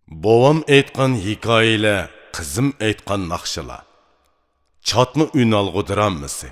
Bovam aytgan hikoyalar, qizim aytgan naqshalar. Chatmi unalg'u drammasi.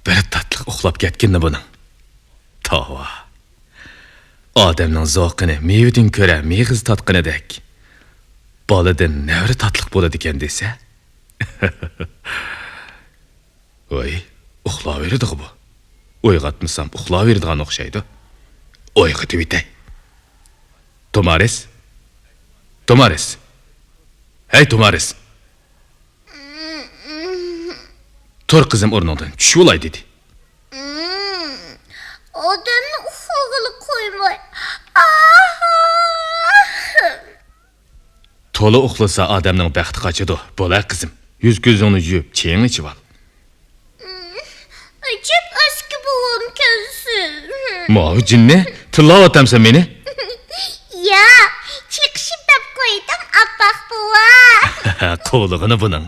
Bir tatliq uxlab ketgindi buning. Tova. Odamning zavqini mevadan ko'ra meg'iz tatqinidek. Boladan navri tatliq bo'ladi ekan desa. Voy, uxlaverdi bu. Uyg'otmasam uxlaveradigan o'xshaydi. Uyg'otib bitay. Tomaris. Tomaris. Hey Tomaris. Tur kızım ornundan tuş olay dedi. Odamni uxlag'ili qo'ymay. To'la uxlasa odamning baxti qochadi. Bo'la qizim. Yuz ko'zingni yuvib, chayingni ichib ol. Ajab eski bolam kelsin. Mo'u jinni, tilovatamsan meni? Ya, chiqishib deb qo'ydim, apaq bova. Qo'lig'ini buning.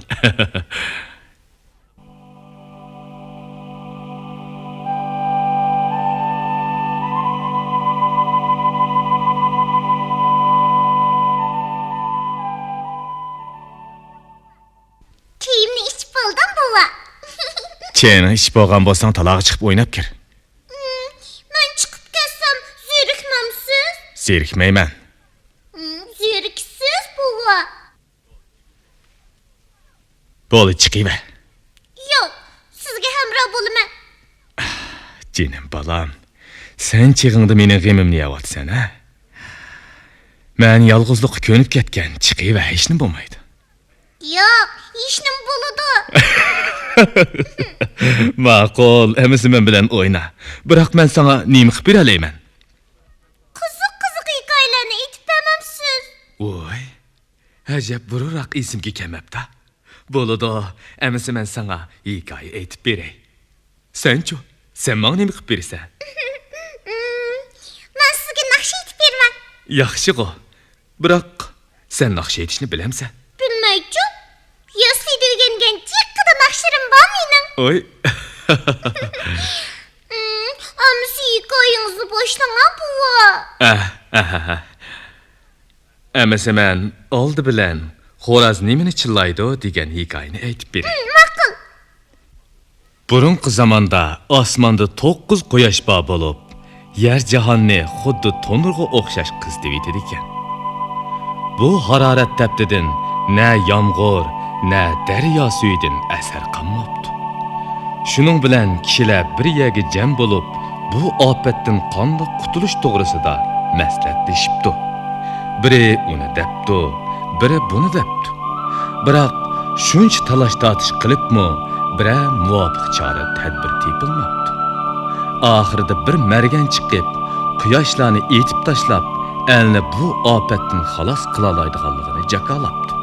Kiyimni ichib bo'ldim, bova. Chayini ichib bo'lgan bo'lsang, talog'i chiqib o'ynab kir. Men chiqib ketsam, zerikmamsiz? Zerikmayman. Zeriksiz, bova. Bo'li chiqiver. Yo'q, sizga hamroh bo'laman. Jinim balam, sen chig'ingda mening g'imimni yeyapsan, ha? Men yolg'izlikqa ko'nib ketgan, chiqiver, hech nima bo'lmaydi. Yo'q, hech nima bo'ladi. Ma'qul, emisi men bilan o'yna. Biroq men sana nima qilib beralayman? Qiziq hikoyalarni aytib bermamsiz? Voy, ajab bururoq esimga kelmabdi. Bo'ladi, emisi men sana hikoya aytib beray. Sen-chu, sen menga nima qilib berasan? Men sizga naqsha aytib beraman. Yaxshi-ku. Biroq sen naqsha aytishni bilamsan. Bilmaychi? Yoslida o'rgangan jiqqida naqsharim bor mening. Oy. Amsi hikoyangizni boshlang, bova. Emisi men oldi bilan xo'roz nimani chillaydi degan hikoyani aytib beray. Ma'qul. Burunqi zamonda osmonda 9 quyosh bor bo'lib, yer jahonni xuddi to'nirga o'xshash qizitib etadi ekan. Bu harorat taptidan na yomg'ir, na daryo suyidan asar qolmabdi. Shuning bilan kishilar bir yerga jam bo'lib, bu ofatdan qanday qutulish to'g'risida maslahatlashibdi. Biri uni debdi, biri buni debdi. Biroq shuncha talash tortish qilibmi, bira muvofiq chora tadbir tepilmabdi. Oxirida bir margan chiqib, quyoshlarni etib tashlab, elni bu ofatdan xalos qila oladiganligini jakolabdi.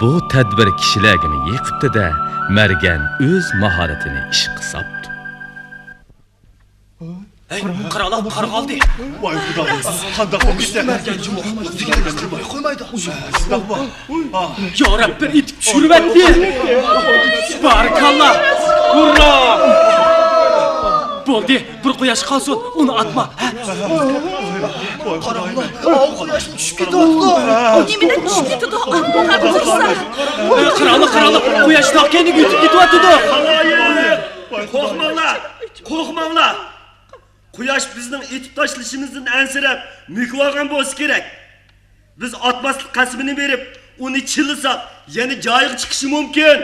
Bu tadbir kishilarga yiqibdi-da, margan o'z mahoratini ish qilsabdi. Ey, qaralar qarg'aldi. Voy xudoim, qandoq bo'libdi? Turmay qo'ymaydi. Ya Rab, bir itib tushiribdi. Barakallah. Hurra! Bo'ldi, bir quyosh qolsin, uni atma. Qaranglar, quyoshim tushib ketyapti. Nimeni tushib ketdi? Qirali, quyosh taqkaniga yutib ketyapti. Qo'rqmanglar. Quyosh bizning etib tashlashimizdan ansirab, mukib olgan bo'lsa kerak. Biz atmaslik qasmini berib, uni chillasak, yana joyiga chiqishi mumkin.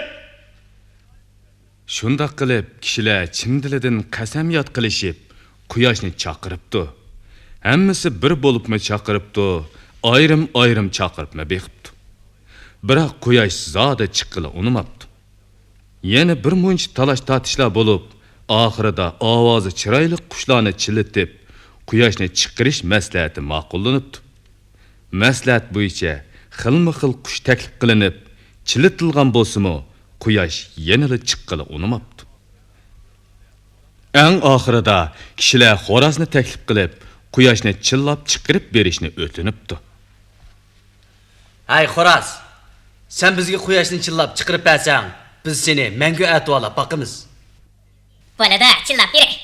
Shundoq qilib, kishilar chin dilidan qasamyod qilishib, quyoshni chaqiribdi. Hammasi bir bo'libmi chaqiribdi, ayrim-ayrim chaqiribmi beqibdi. Biroq quyosh zoda chiqqili unimapti. Yana bir muncha talash tatishlar bo'lib, oxirida ovozi chiroyli qushlarni chilitib, quyoshni chiqarish maslahati ma'qullanibdi. Maslahat bo'yicha xilma-xil qush taklif qilinib, chilitilgan bo'lsa-mu, quyosh yanada chiqqili unimapti. Eng oxirida kishilar xo'rozni taklif qilib, quyoshni chillab chiqarib berishni o'tinibdi. Hay xo'roz, sen bizga quyoshni chillab chiqarib bersang, biz seni mangu atvolab boqamiz. Bo'ladi, chillab bering.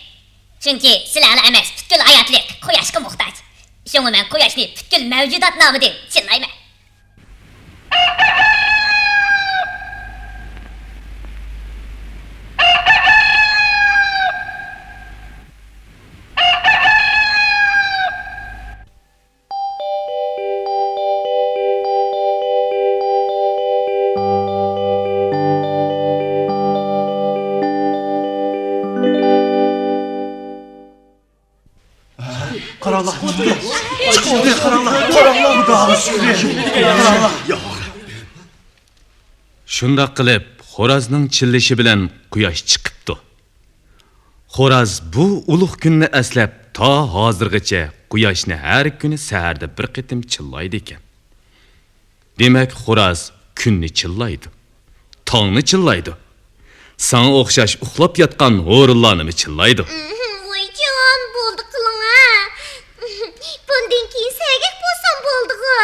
Chunki sizlarni emas, butkul hayotlik quyoshga muhtoj. Shunga men quyoshni butkul mavjudot nomi deb chillayman. Karanlık çıktı. Çıktı karanlık. Karanlık. Daha şükür. Shunda qilib, xo'rozning chillishi bilan quyosh chiqibdi. Xo'roz bu ulug' kunni aslab, to hozirgacha quyoshni har kuni saharda bir qitim chillaydi ekan. Demak, xo'roz kunni chillaydi, tongni chillaydi. Sana o'xshash uxlab yotgan o'rinlarni chillaydi. Voy jon, bo'ldi qiling ha. Bundan keyin sergak bo'lsam bo'ldi-ku.